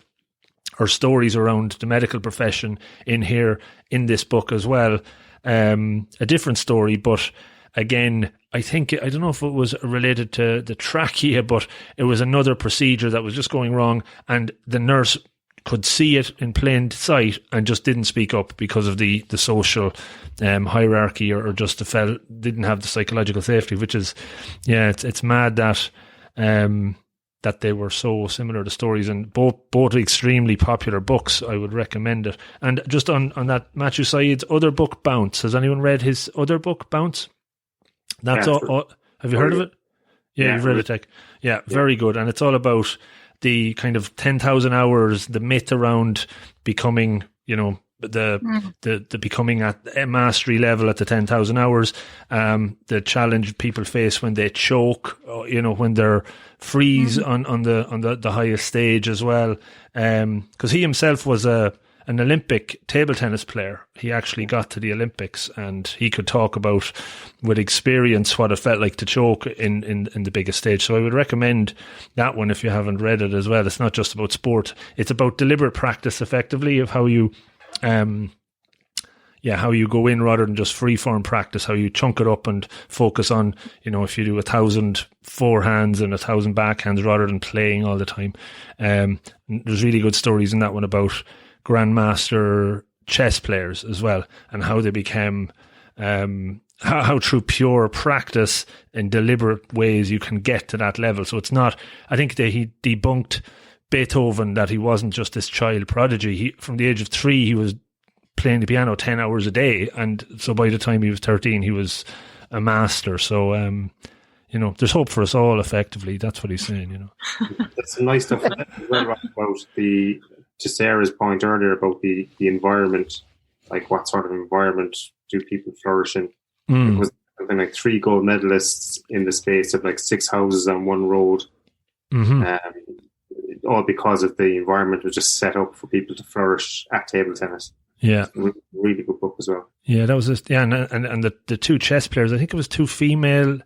or stories around the medical profession in here in this book as well. A different story, but again, I don't know if it was related to the trachea, but it was another procedure that was just going wrong, and the nurse could see it in plain sight and just didn't speak up because of the social hierarchy, or just didn't have the psychological safety, which is, it's mad that that they were so similar, the stories, and both extremely popular books. I would recommend it. And just on that, Matthew Syed's other book, Bounce. Has anyone read his other book, Bounce? That's all. Have you heard of it? Yeah, you've read it, Tech. Yeah, very good. And it's all about the kind of 10,000 hours, the myth around becoming, the becoming at a mastery level at the 10,000 hours, the challenge people face when they choke, when they're freeze on the highest stage as well. Because he himself was a an Olympic table tennis player. He actually got to the Olympics, and he could talk about with experience what it felt like to choke in the biggest stage. So I would recommend that one if you haven't read it as well. It's not just about sport. It's about deliberate practice, effectively, of how you how you go in rather than just free-form practice, how you chunk it up and focus on, if you do 1,000 forehands and 1,000 backhands rather than playing all the time. There's really good stories in that one about grandmaster chess players as well, and how they became, how through pure practice in deliberate ways you can get to that level. So it's not, I think that he debunked Beethoven, that he wasn't just this child prodigy. From the age of 3, he was playing the piano 10 hours a day, and so by the time he was 13 he was a master. So there's hope for us all, effectively. That's what he's saying. That's some nice stuff as well about to Sarah's point earlier about the environment, like what sort of environment do people flourish in. It was something like 3 gold medalists in the space of like 6 houses on one road. All because of the environment was just set up for people to flourish at table tennis. Yeah, really good book as well. Yeah, that was just, and the 2 chess players. I think it was 2 female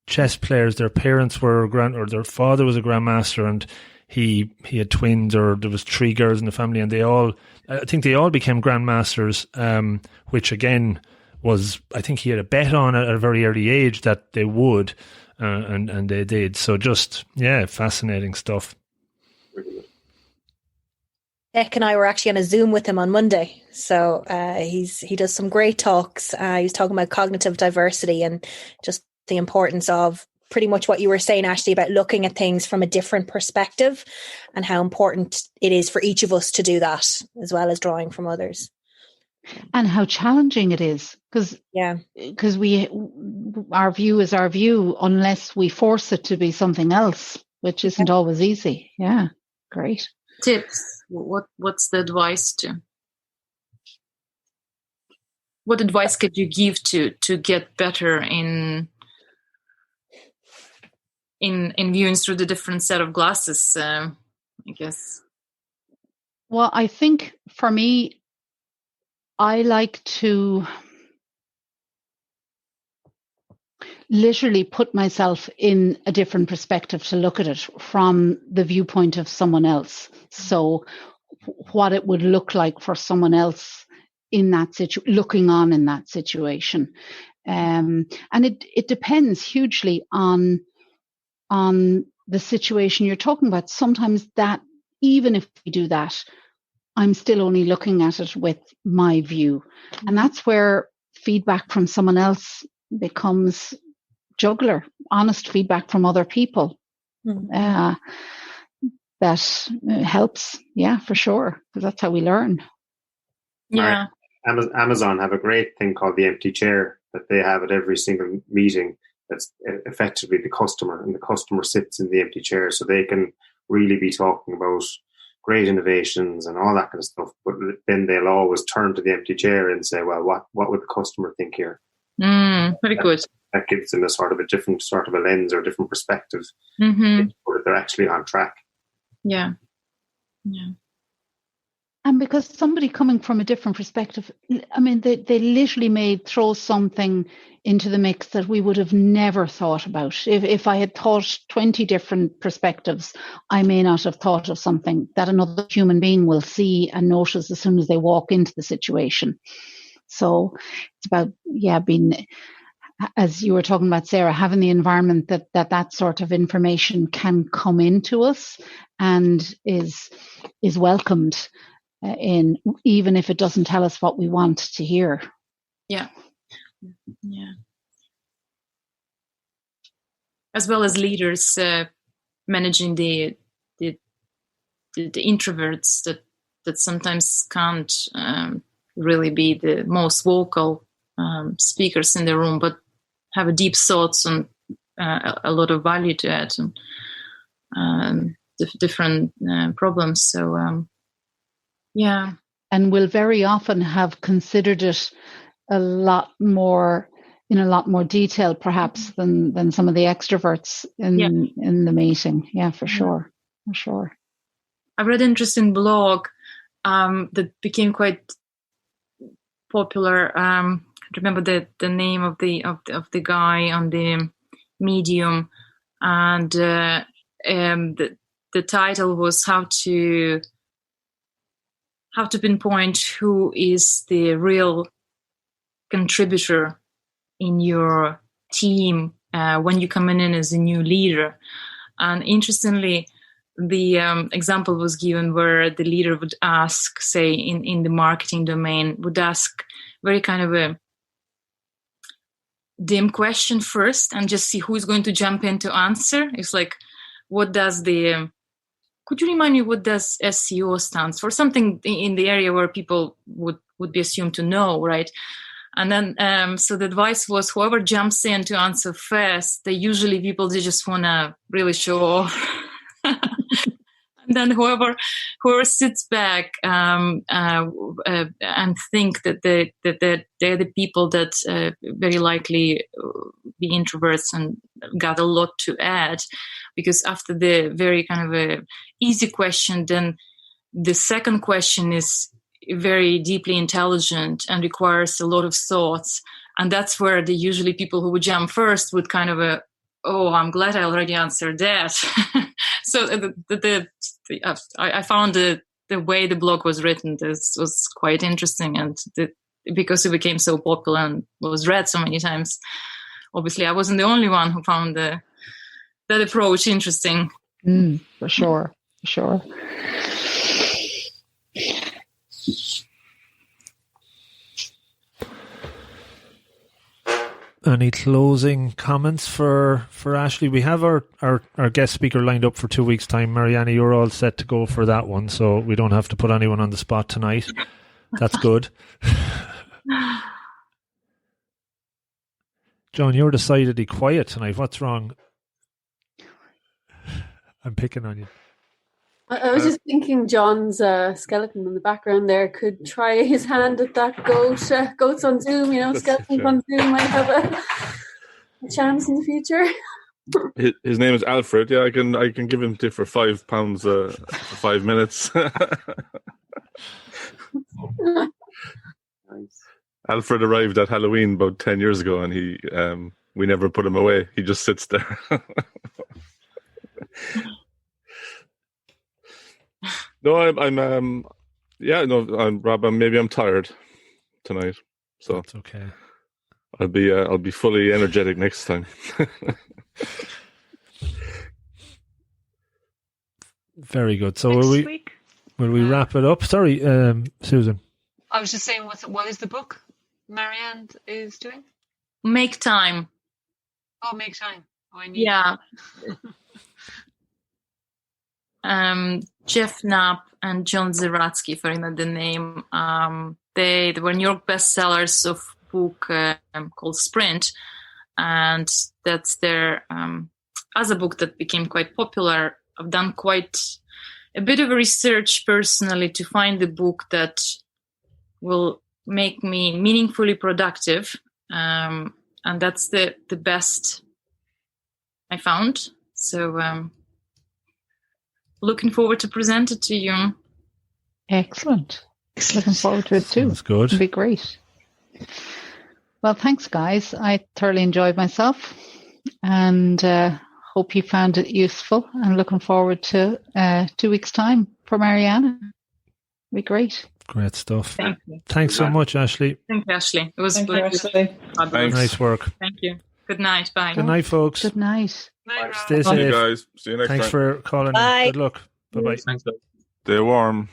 chess players. Their parents were their father was a grandmaster, and he had twins, or there was 3 girls in the family, and I think they all became grandmasters. Which again was, I think he had a bet on at a very early age that they would, and they did. So just fascinating stuff. Beck and I were actually on a Zoom with him on Monday. So he does some great talks. He was talking about cognitive diversity and just the importance of pretty much what you were saying, Ashleigh, about looking at things from a different perspective, and how important it is for each of us to do that, as well as drawing from others. And how challenging it is, because our view is our view unless we force it to be something else, which isn't always easy. Yeah, great. Tips. What's the advice to? What advice could you give to get better in viewing through the different set of glasses? I guess. Well, I think for me, I like to literally put myself in a different perspective to look at it from the viewpoint of someone else. So what it would look like for someone else in that looking on in that situation. And it depends hugely on the situation you're talking about. Sometimes that, even if we do that, I'm still only looking at it with my view. And that's where feedback from someone else becomes jugular, honest feedback from other people. That helps, for sure, because that's how we learn. Yeah. Amazon have a great thing called the empty chair that they have at every single meeting. That's effectively the customer, and the customer sits in the empty chair, so they can really be talking about great innovations and all that kind of stuff. But then they'll always turn to the empty chair and say, well, what would the customer think here? Very good. That gives them a sort of a different sort of a lens or different perspective. Where they're actually on track. Yeah. And because somebody coming from a different perspective, I mean, they literally may throw something into the mix that we would have never thought about. If I had thought 20 different perspectives, I may not have thought of something that another human being will see and notice as soon as they walk into the situation. So it's about, being, as you were talking about, Sarah, having the environment that sort of information can come into us and is welcomed in, even if it doesn't tell us what we want to hear. Yeah. As well as leaders managing the introverts that sometimes can't really be the most vocal speakers in the room, but have a deep thoughts and a lot of value to add and different problems. So and will very often have considered it in a lot more detail perhaps than some of the extroverts in the meeting. For sure. I read an interesting blog that became quite popular. I can't remember the name of the guy on the Medium, and the title was how to pinpoint who is the real contributor in your team when you come in as a new leader. And interestingly, the example was given where the leader would ask, say, in the marketing domain, would ask very kind of a dim question first and just see who's going to jump in to answer. It's like, could you remind me what does SEO stands for? Something in the area where people would be assumed to know, right? And then, so the advice was whoever jumps in to answer first, they just want to really show off. And then whoever sits back and think that they're the people that very likely be introverts and got a lot to add, because after the very kind of a easy question, then the second question is very deeply intelligent and requires a lot of thoughts, and that's where the usually people who would jump first would kind of I'm glad I already answered that. So I found the way the blog was written was quite interesting, and because it became so popular and was read so many times, obviously I wasn't the only one who found that approach interesting. For sure. Any closing comments for Ashleigh? We have our guest speaker lined up for 2 weeks' time. Mariana, you're all set to go for that one, so we don't have to put anyone on the spot tonight. That's good. John, you're decidedly quiet tonight. What's wrong? I'm picking on you. I was just thinking John's skeleton in the background there could try his hand at that goats on Zoom. Skeletons on Zoom might have a chance in the future. His name is Alfred. Yeah, I can give him to for £5 for 5 minutes. Nice. Alfred arrived at Halloween about 10 years ago, and we never put him away. He just sits there. No, I'm Rob. Maybe I'm tired tonight, so that's okay. I'll be fully energetic next time. Very good. So will we wrap it up? Sorry, Susan. I was just saying, what is the book Marianne is doing? Make Time. Oh, Make Time. Oh, I need. Yeah. Jeff Knapp and John Zeratsky, if I remember the name, they were New York bestsellers of a book called Sprint, and that's their other book that became quite popular. I've done quite a bit of research personally to find the book that will make me meaningfully productive, and that's the best I found. So looking forward to present it to you. Excellent. Looking forward to it too. That's good. It'll be great. Well, thanks, guys. I thoroughly enjoyed myself, and hope you found it useful. And looking forward to 2 weeks' time for Mariana. It'll be great. Great stuff. Thank you. Thanks so much, Ashleigh. Thank you, Ashleigh. It was Ashleigh. Nice work. Thank you. Good night. Bye. Good night, folks. Good night. Stay See you safe. guys. See you next Thanks time. for calling. Bye. Good luck. Bye-bye. Thanks, guys. Stay warm.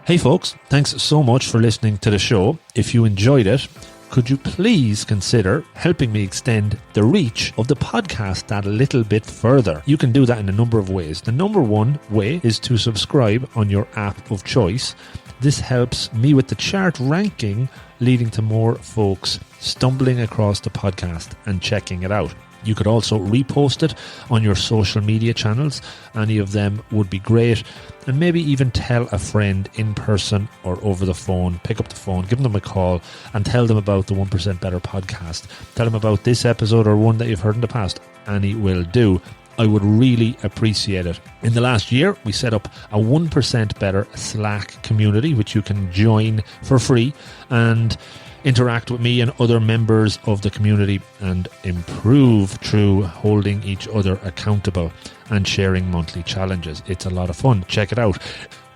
Hey folks, thanks so much for listening to the show. If you enjoyed it, could you please consider helping me extend the reach of the podcast that a little bit further? You can do that in a number of ways. The number one way is to subscribe on your app of choice. This helps me with the chart ranking, leading to more folks stumbling across the podcast and checking it out. You could also repost it on your social media channels. Any of them would be great. And maybe even tell a friend in person or over the phone. Pick up the phone, give them a call and tell them about the 1% Better podcast. Tell them about this episode or one that you've heard in the past. Any will do. I would really appreciate it. In the last year, we set up a 1% Better Slack community, which you can join for free and interact with me and other members of the community and improve through holding each other accountable and sharing monthly challenges. It's a lot of fun. Check it out.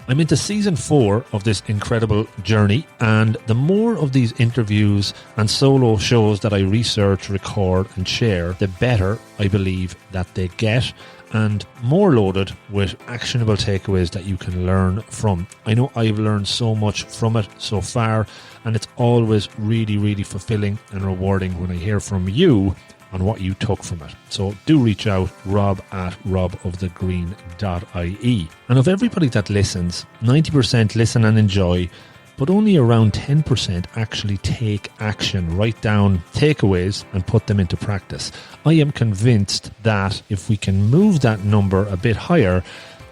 I'm into season 4 of this incredible journey, and the more of these interviews and solo shows that I research, record and share, the better I believe that they get, and more loaded with actionable takeaways that you can learn from. I know I've learned so much from it so far, and it's always really, really fulfilling and rewarding when I hear from you on what you took from it. So do reach out, rob@robofthegreen.ie. And of everybody that listens, 90% listen and enjoy, but only around 10% actually take action, write down takeaways and put them into practice. I am convinced that if we can move that number a bit higher,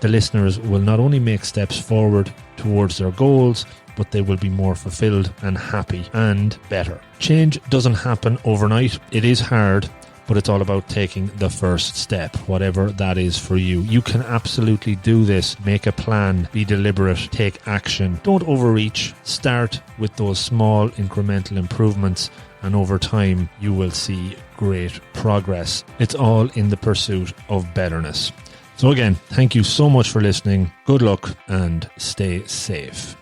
the listeners will not only make steps forward towards their goals, but they will be more fulfilled and happy and better. Change doesn't happen overnight. It is hard, but it's all about taking the first step, whatever that is for you. You can absolutely do this. Make a plan, be deliberate, take action. Don't overreach. Start with those small incremental improvements, and over time you will see great progress. It's all in the pursuit of betterness. So again, thank you so much for listening. Good luck and stay safe.